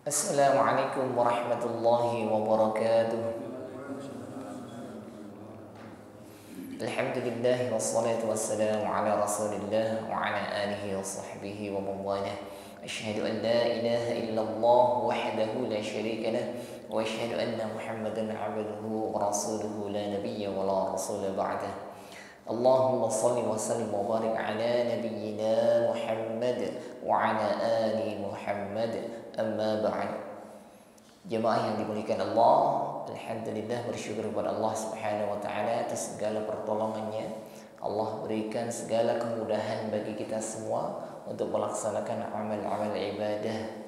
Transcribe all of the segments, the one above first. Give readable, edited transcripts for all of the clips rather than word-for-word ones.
Assalamualaikum warahmatullahi wabarakatuh. Alhamdulillah wassalatu wassalamu ala rasulillah wa ala alihi wa sahbihi wa mawalah. Asyhadu an la ilaha illallah wahdahu la syarika lah wa asyhadu anna Muhammadan abduhu wa rasuluhu la nabiyya wa la rasula ba'dah. Allahumma salli wa sallim wa barik ala nabiyyina Muhammad wa ala ali Muhammad. Amma ba'd. Jemaah yang dimuliakan Allah, alhamdulillah bersyukur kepada Allah Subhanahu wa taala atas segala pertolongannya. Allah berikan segala kemudahan bagi kita semua untuk melaksanakan amal-amal ibadah.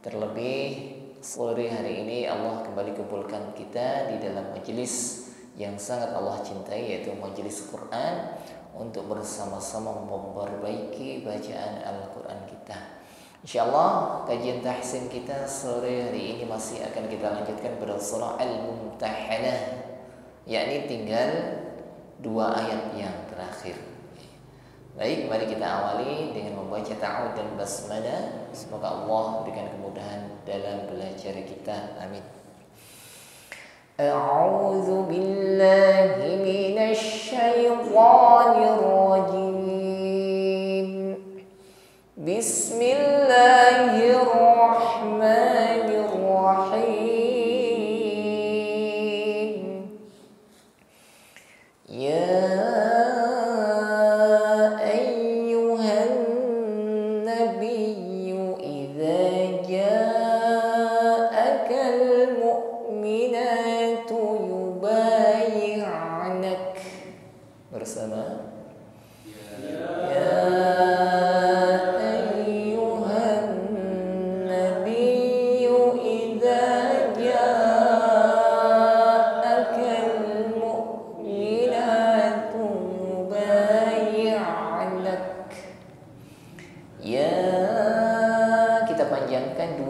Terlebih sore hari ini Allah kembali kumpulkan kita di dalam majelis yang sangat Allah cintai, yaitu majelis Quran, untuk bersama-sama memperbaiki bacaan Al-Quran kita. InsyaAllah kajian tahsin kita sore hari ini masih akan kita lanjutkan pada surah Al-Mumtahanah, yakni tinggal 2 ayat yang terakhir. Baik, mari kita awali dengan membaca ta'awud dan basmalah. Semoga Allah berikan kemudahan dalam belajar kita. Amin. A'udzu billahi minasy syaithanir rajim. Bismillahirrahmanirrahim. Ya ayyuhan nabiyyu idza ja'akal mu'minatu yubayyi'nak. Bersama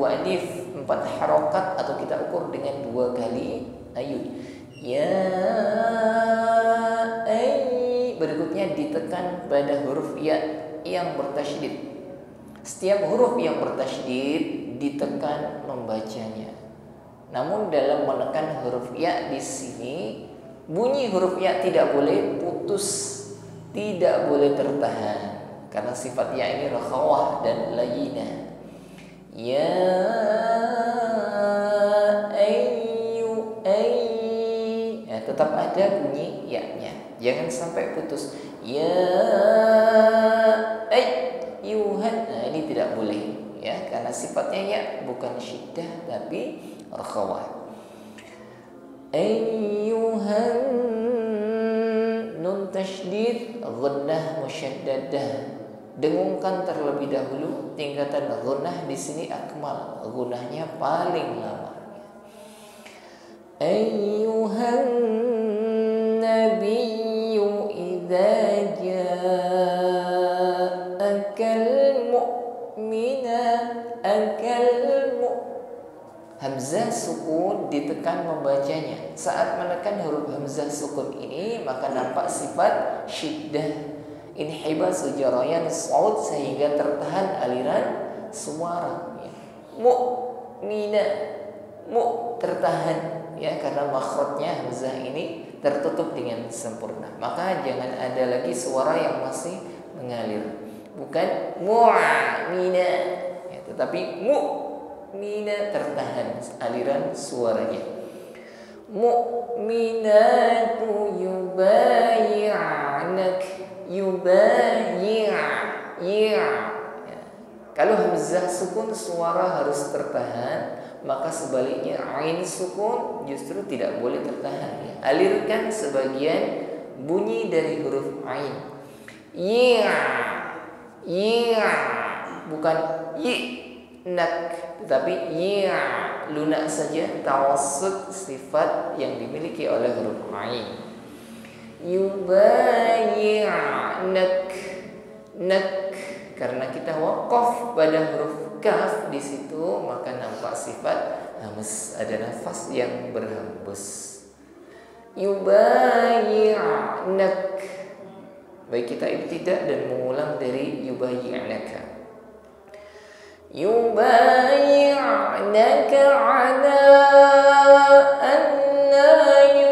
alif 4 harokat atau kita ukur dengan 2 kali ayun. Ya berikutnya ditekan pada huruf ya yang bertasydid. Setiap huruf yang bertasydid ditekan membacanya. Namun dalam menekan huruf ya di sini bunyi huruf ya tidak boleh putus, tidak boleh tertahan karena sifat ya ini rakhawah dan layyinah. Ya tetap ada bunyi ya-nya, jangan sampai putus. Ya ayyuhan, ini tidak boleh ya, karena sifatnya ya bukan syiddah tapi rakhawah. Ayyuhan, nun tasydid, ghunnah musyaddadah. Dengungkan terlebih dahulu, tingkatan ghunnah di sini akmal, ghunnahnya paling lama. Ayyuhan nabiyyu idza ja'akal hamzah sukun ditekan membacanya. Saat menekan huruf hamzah sukun ini maka nampak sifat syiddah, inhibas jarayan saud sehingga tertahan aliran suara. Mu'mina, mu tertahan ya, karena makhrajnya hamzah ini tertutup dengan sempurna. Maka jangan ada lagi suara yang masih mengalir. Bukan mu'mina ya, tetapi mu'mina tertahan aliran suaranya. Mu'minatu yubayyi'nak, ya. Kalau hamzah sukun suara harus tertahan, maka sebaliknya ain sukun justru tidak boleh tertahan ya. Alirkan sebagian bunyi dari huruf ain. Ya, bukan nak, tetapi ya, lunak saja, tawassut sifat yang dimiliki oleh huruf ain. Yubayyi'nak, nak, karena kita waqaf pada huruf kaf di situ maka nampak sifat hams, ada nafas yang berhembus. Yubayyi'nak. Baik, kita ibtidak dan mengulang dari yubayyi'naka. Yubayyi'naka على أن لا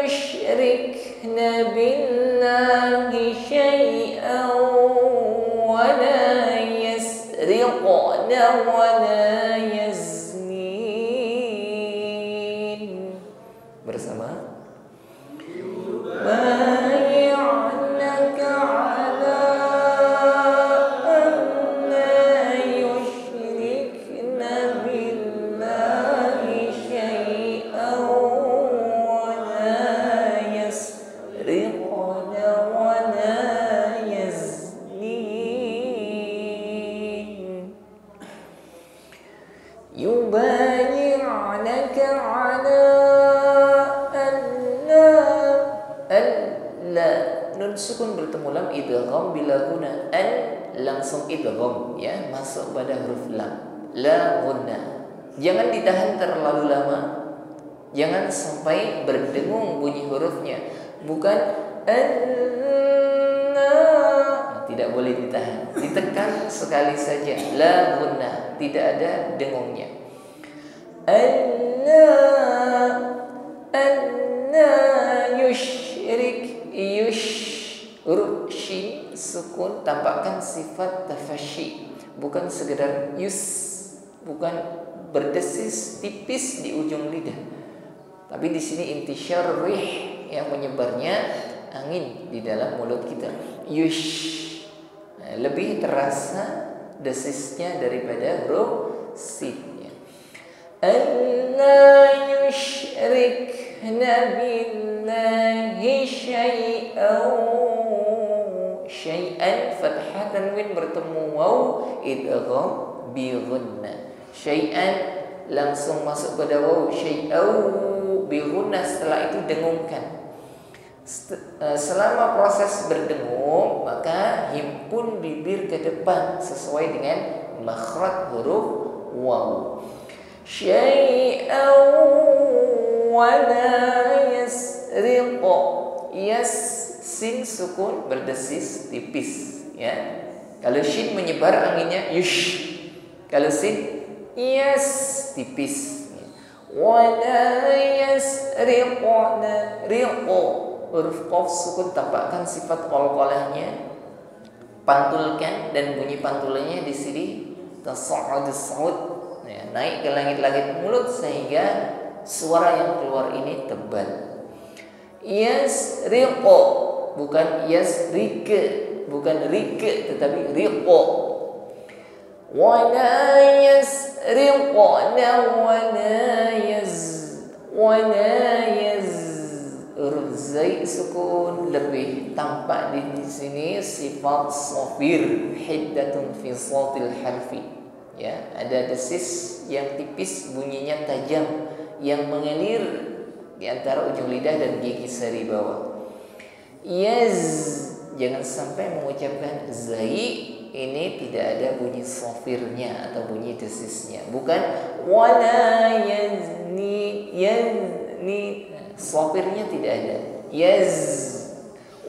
يشركن بالله شيئا ولا يسرقن ولا يزنين. Bersama. بايعنك على أن لا يشركن بالله شيئا ولا يسرقن ولا يزنين. يبايعنك على nun sukun bertemu lam idgham bila guna an langsung idgham ya masuk pada huruf lam la gunna. Jangan ditahan terlalu lama, jangan sampai berdengung bunyi hurufnya, bukan anna, tidak boleh ditahan, ditekan sekali saja la gunna, tidak ada dengungnya. Anna yushrik huruf shin sukun tampakkan sifat tafashi, bukan sekedar bukan berdesis tipis di ujung lidah, tapi di sini intisyar rih yang menyebarnya angin di dalam mulut kita. Lebih terasa desisnya daripada huruf sin. Alla yushrikna billahi syai'an fathah tanwin bertemu waw idgham bi ghunnah. Syai'an langsung masuk pada waw, syai'au bi ghunnah, setelah itu dengungkan. Selama proses berdengung maka himpun bibir ke depan sesuai dengan makhraj huruf waw. Syai'an wa la yasriqu, sin sukun berdesis tipis ya. Kalau shin menyebar anginnya yush, kalau sin tipis. Wala yasriquna riqu, huruf qaf sukun tampakkan sifat qalqalahnya, pantulkan, dan bunyi pantulannya di sini tasa'udus saud ya, naik ke langit-langit mulut sehingga suara yang keluar ini tebal. Yasriqu bukan yasrike, bukan rike tetapi riqo. Wala yasriqna wala yaz huruf zai sukun lebih tampak di sini sifat safir hiddatun fi sautil harfi ya, ada desis yang tipis bunyinya tajam yang mengalir di antara ujung lidah dan gigi seri bawah. Jangan sampai mengucapkan zai ini tidak ada bunyi sofirnya atau bunyi desisnya, bukan wala yazni sofirnya tidak ada,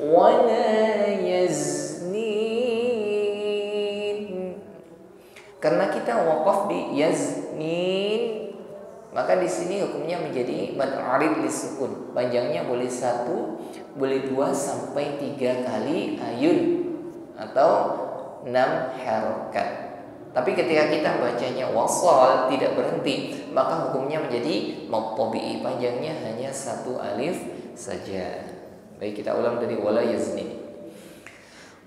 wala yaznin. Karena kita waqaf di yaznin, maka di sini hukumnya menjadi mad arid lisukun. Panjangnya boleh 1, boleh 2 sampai 3 kali ayun atau 6 harokat. Tapi ketika kita bacanya wasal tidak berhenti, maka hukumnya menjadi mad tabi'i, panjangnya hanya 1 alif saja. Baik, kita ulang dari wala yazni.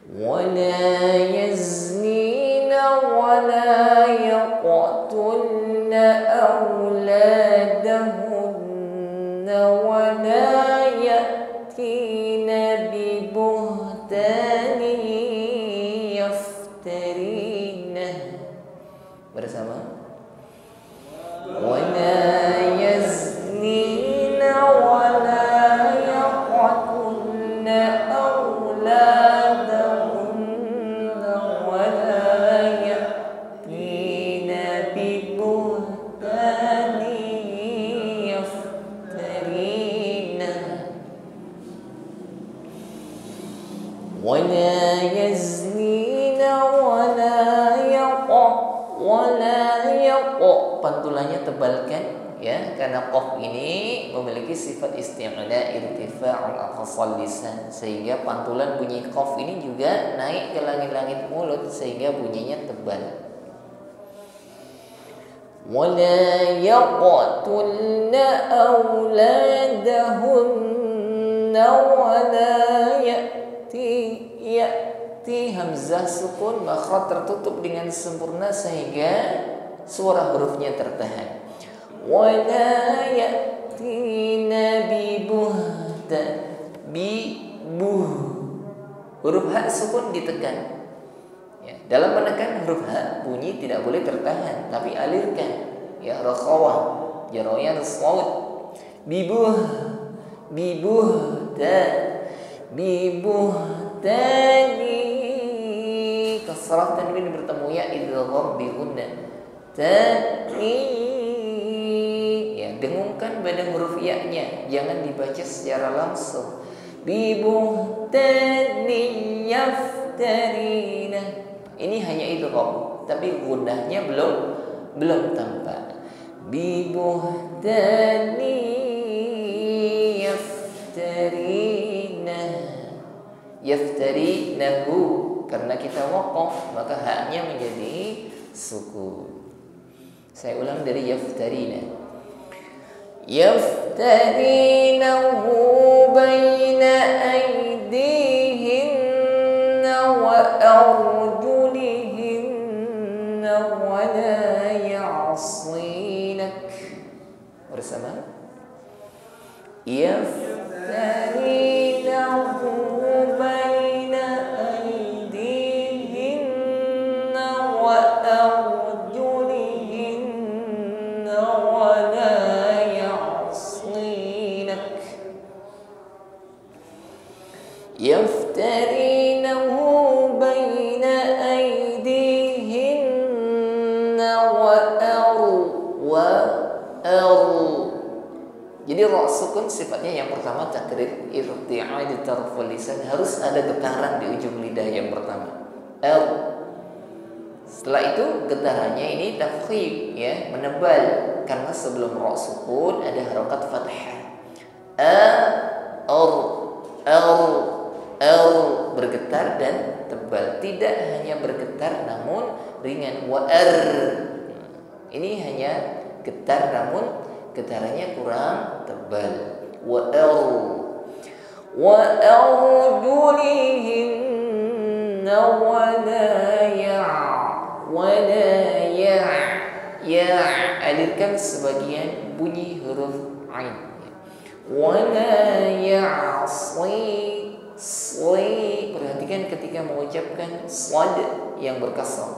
Wala yaznina wala yaqtulna awladahunna wala ya'tina bi buhtani yaftarina. Bersama. Wala yaznina wala yaqtulna awladahunna wala ya'tina bi buhtani yaftarina. Wala yaznina wala yaqa, pantulannya tebalkan ya, karena qaf ini memiliki sifat isti'la irtifa'ul aqsal lisan, sehingga pantulan bunyi qaf ini juga naik ke langit-langit mulut sehingga bunyinya tebal. ولا يقتلن أولادهن ولا يأتي hamzah sukun makhraj tertutup dengan sempurna sehingga suara hurufnya tertahan. ولا يأتينا bibuh, huruf ha sukun ditekan. Dalam menekan huruf ha, bunyi tidak boleh tertahan, tapi alirkan. Ya, rakhawah, jaroyan saud. Bibuhtani. Kasrah tanwin bertemu ya idgham bi gunna. Tani. Ya, dengungkan pada huruf ya-nya, jangan dibaca secara langsung. Bibuhtani yaftarina. Ini hanya idgham, tapi gunnahnya belum tampak. Bibuhtani yaftarinahu, karena kita waqaf maka haknya menjadi sukun. Saya ulang dari yaftarinahu baina aydihinna wa ولا يعصينك bersama يفترينه بين أيديهن وأرجلهن ولا يعصينك يفترينه بين Jadi ra sukun sifatnya yang pertama takrir irti'ad tarful lisan, harus ada getaran di ujung lidah yang pertama. Setelah itu getarannya ini tafkhim ya, menebal, karena sebelum ra sukun ada harokat fathah. Bergetar dan tebal, tidak hanya bergetar namun ringan. Ini hanya getar namun getarannya kurang tebal. Arjulihinna ya alirkan sebagian bunyi huruf ain. Wala ya'si, perhatikan ketika mengucapkan swad yang berkasrah.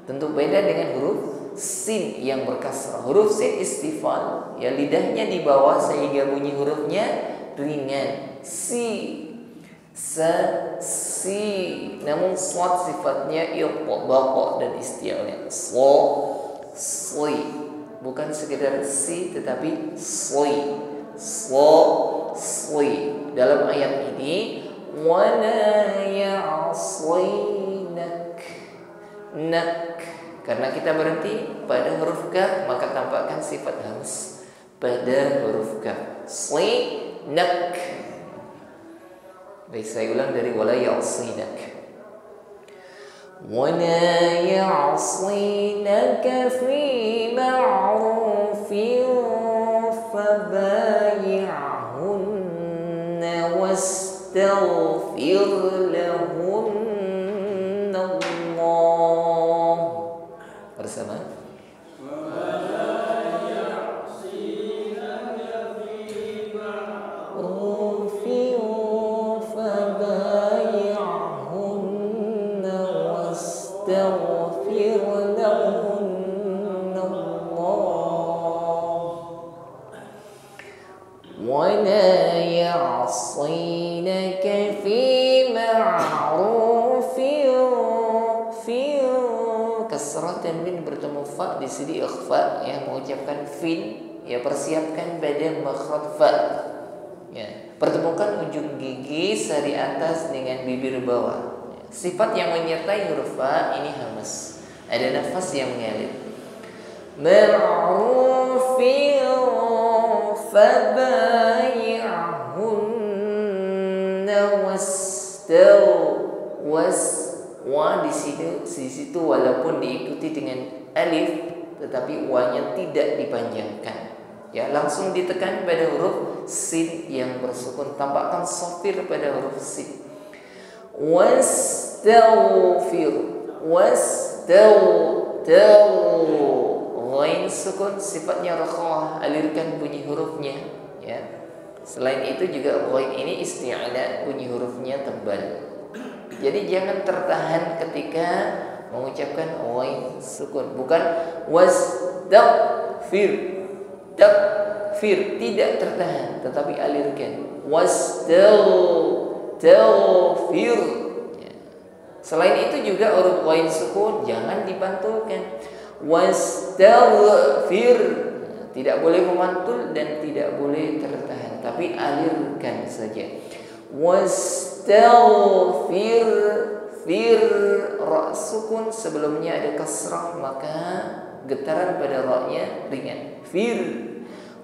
Tentu beda dengan huruf sin yang berkasrah. Huruf sin istifal, ya lidahnya di bawah sehingga bunyi hurufnya ringan. Si. Namun swad sifatnya baqa dan isti'la. Sli. Bukan sekedar si tetapi sli. Dalam ayat ini wala ya'sinak. Karena kita berhenti pada huruf kaf, maka tampakkan sifat hams pada huruf kaf. Nak. Baik, saya ulang dari wala ya'sinak. Wala ya'sinak fi ma'rufin fabayi'hunna wastaghfir lahunna Allah. Bersama ولا يعصينك في معروف kasrah tanwin bertemu fa di sini ikhfa ya, mengucapkan fin ya, persiapkan badan makhraj fa ya, pertemukan ujung gigi sari atas dengan bibir bawah ya. Sifat yang menyertai huruf fa ini hamas, ada nafas yang mengalir. ma'rufin fabayi'hunna wa di situ walaupun diikuti dengan alif tetapi wa-nya tidak dipanjangkan. Ya, langsung ditekan pada huruf sin yang bersukun, tampakkan sofir pada huruf sin. Wastaghfir, ghain sukun sifatnya rakhawah, alirkan bunyi hurufnya, ya. Selain itu juga ghain ini isti'ala, bunyi hurufnya tebal. Jadi jangan tertahan ketika mengucapkan ghain sukun, bukan wastaghfir. Takfir tidak tertahan tetapi alirkan. Wastaghfir. Ya. Selain itu juga huruf ghain sukun jangan dipantulkan. Wastaghfir. Tidak boleh memantul dan tidak boleh tertahan, tapi alirkan saja. Wastaghfir. Ra sukun sebelumnya ada kasrah, maka getaran pada ra-nya ringan. Fir.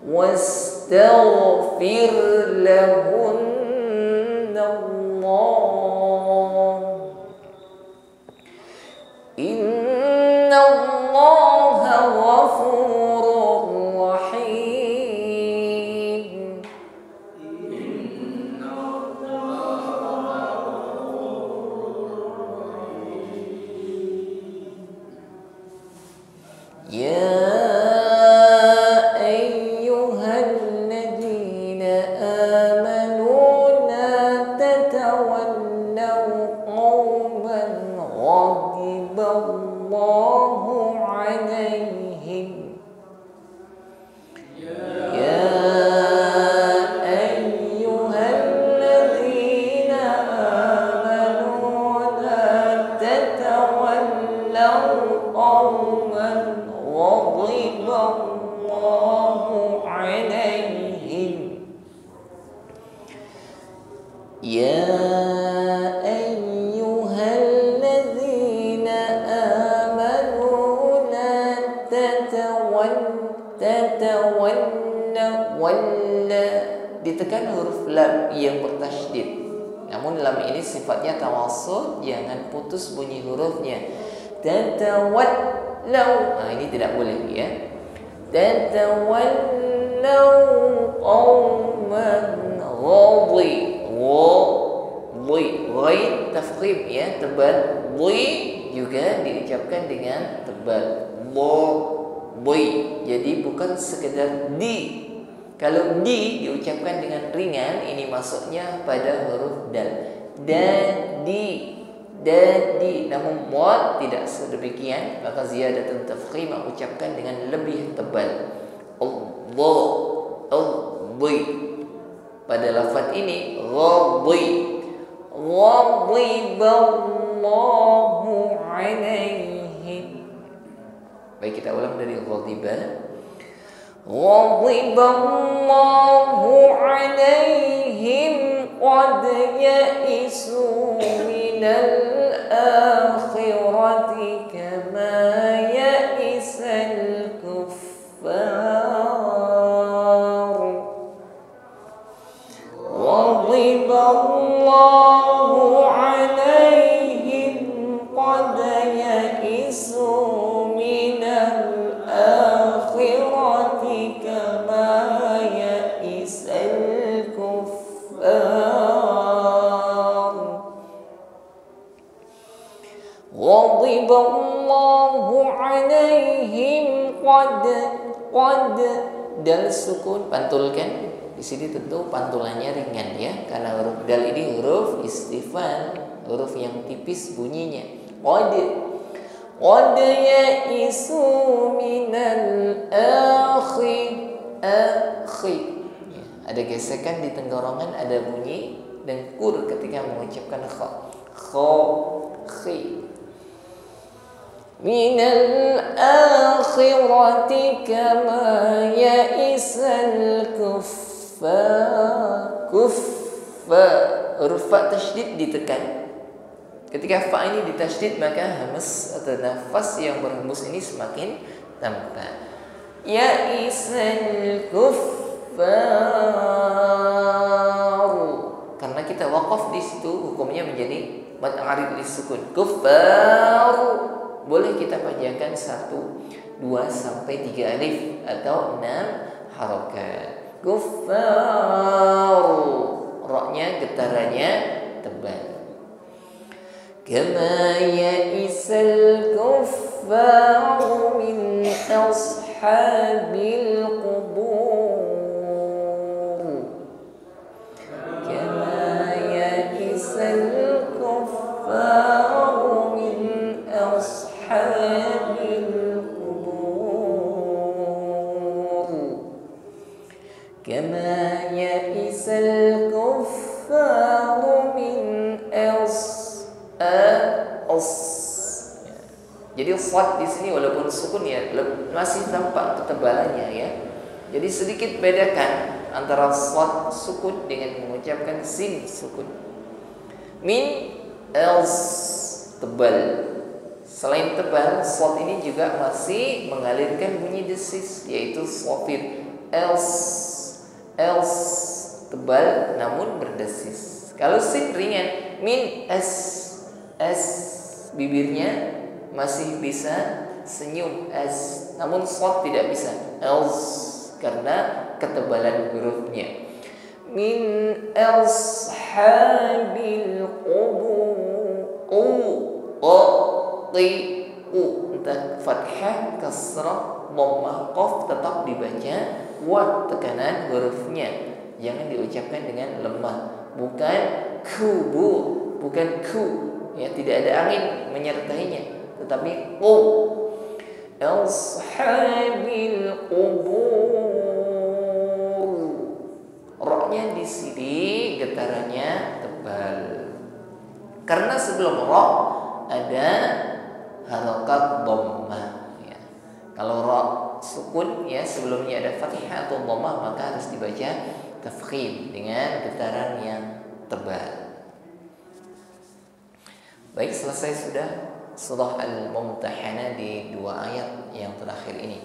Wastaghfir lahunna Allah. Inna Allaha ghafurur rahim. Ya ditekan huruf lam yang bertasydid. Namun lam ini sifatnya tawassut, jangan putus bunyi hurufnya. Tatawallau. Nah, ini tidak boleh ya. Tatawallau qauman ghadhi. Ghain tafkhim ya, tebal. Dhi juga diucapkan dengan tebal. Jadi bukan sekedar di. Kalau di diucapkan dengan ringan, ini masuknya pada huruf dal. Dadi. Namun mod tidak sedemikian, maka ziyadatun tafkhim ucapkan dengan lebih tebal. Allah. Pada lafaz ini ghadhi. Ghadiballahu alaihim. Baik, kita ulang dari ghadiba. Ghadiballahu alaihim qad ya'isu minal akhirati kama ya'isal kuffar. Ghadiballahu alaihim qad ya'isu minal akhirati kama ya'isal kuffar. Ghadiballahu alaihim qad dal sukun pantulkan. Di sini tentu pantulannya ringan ya, karena huruf dal ini huruf istifham, huruf yang tipis bunyinya. Qad ya'isu minal akhi. Ya, ada gesekan di tenggorokan, ada bunyi dengkur ketika mengucapkan kha. Khi. Minal akhirati kama ya'isal kuffa. Huruf fa tasydid ditekan. Ketika fa ini ditasydid, maka hamas atau nafas yang berhembus ini semakin tampak. Ya'isal kuffar. Karena kita wakaf di situ, hukumnya menjadi mad arid lisukun. Kuffar. Boleh kita panjangkan 1, 2 sampai 3 alif atau 6 harokat. Kuffar. Ra-nya getarannya tebal. Kama ya'isal kuffaru min ashabil qubur. Kama ya'isal kuffaru min ashabil qubur. Kama ya'isal kuffaru min Jadi sad di sini walaupun sukun ya masih tampak ketebalannya ya. Jadi sedikit bedakan antara sad sukun dengan mengucapkan sin sukun. Min tebal. Selain tebal, sad ini juga masih mengalirkan bunyi desis yaitu shafir. Tebal namun berdesis. Kalau sin ringan min bibirnya masih bisa senyum namun shad tidak bisa karena ketebalan hurufnya. Min ashabil qubur entah fathah, kasrah, dhammah, qaf tetap dibaca wa tekanan hurufnya. Jangan diucapkan dengan lemah. Bukan kubur, bukan ku ya, tidak ada angin menyertainya, tetapi ashabil qubur. Ra-nya di sini getarannya tebal. Karena sebelum ra ada harokat dhammah ya. Kalau ra sukun ya sebelumnya ada fathah atau dhammah maka harus dibaca tafkhim dengan getaran yang tebal. Baik, selesai sudah surah Al-Mumtahanah di 2 ayat yang terakhir ini.